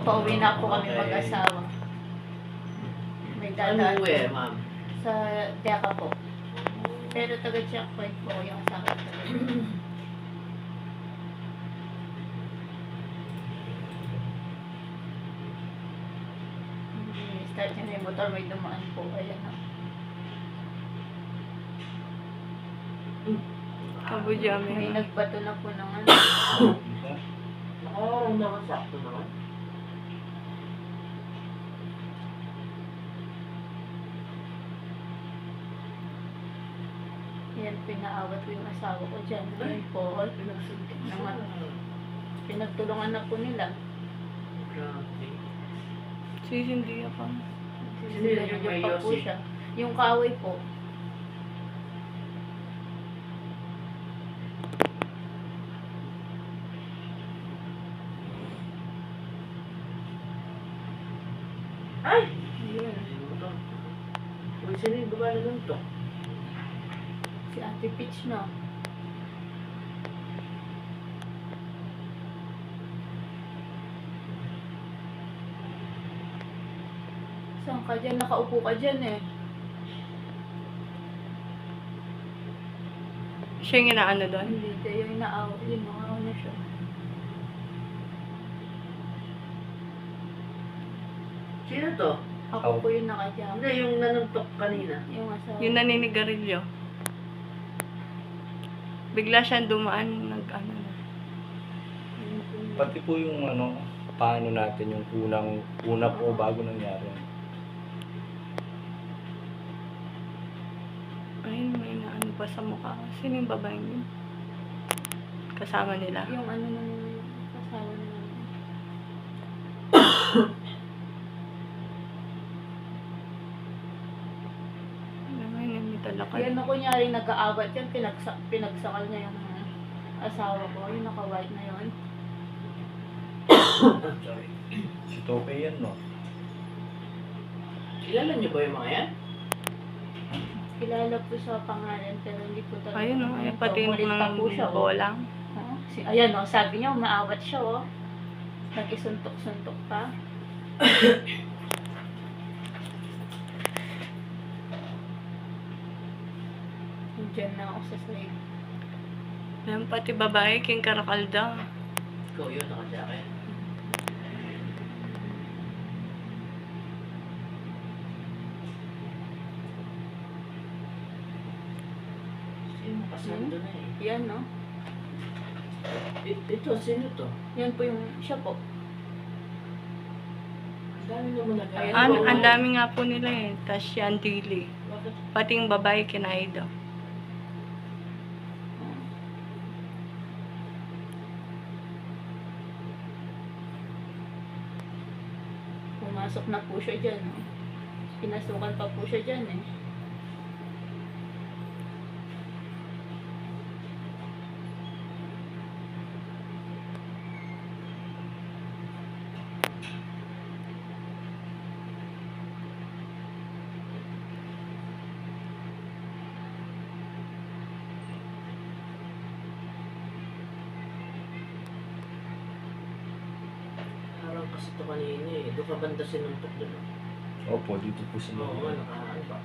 pauwi na po kami Okay. mag-asawa. May Ano dadaan mo eh, ma'am? sa Deca po. Pero taga-checkpoint po yung asawa ko. Start niya na yung motor, may dumaan po. Ayan na. Kabujami. May nagbato na po ng ano. Nakaharang naman, sakto naman. Yan, pinaawat ko yung asawa ko dyan. Ayun po, pinagtulungan na po nila. Grabe. Sisindi ako. Yung may pa po yosi? siya. Yung kahoy po. Ay! Ayun. Uy, sino yung gumana nun to? Si Ate Peach na. Saan ka dyan? Nakaupo ka dyan eh. Siya yung inaano doon. Hindi, yung inaaw. Yun, nakaaw na siya. Sino to? Ako po yung nakadyan. Hindi, yung nanuntok kanina. Yung asawa. Yung naninigarilyo. Bigla siyang dumaan, nag-ano na. Pati po yung ano, paano natin yung una po bago nangyari. Ayun, may naano pa sa mukha. Sino yung babaeng yun? Kasama nila. Yung ano nung asawa nung Alam mo yun, may talakad. yan na kunyari nag-aawat yan, pinagsakal niya yung asawa ko. Yung naka-white na yun. Sorry. Si Tope yan, no? Kilala niyo ba yung mga yan? Kilala po sa pangalan pero hindi po talaga. Ayun, no? Ayun, pati yung Ulit pa po siya, mga oh. bolang. Ayan o, sabi niya umaawat siya o. Nag-isuntok-suntok pa. Diyan na ako sa side. Ayun, pati babae, King Karakalda. Ikaw yun, nakajacket. Sino pasando na eh? Yan no. Ito, sino to? Yan po yung siya po. Ang dami naman nag-aawat. Ang dami nga po nila eh. Tapos siya ang dili. Bakit? Pati yung babae, kinain daw. Pumasok na po siya dyan. No? Pinasukan pa po siya dyan eh. Harang kasi ito kanina eh. Doon ka banda sinuntok doon. Opo, dito po sila. Oo nga, nakaano ba?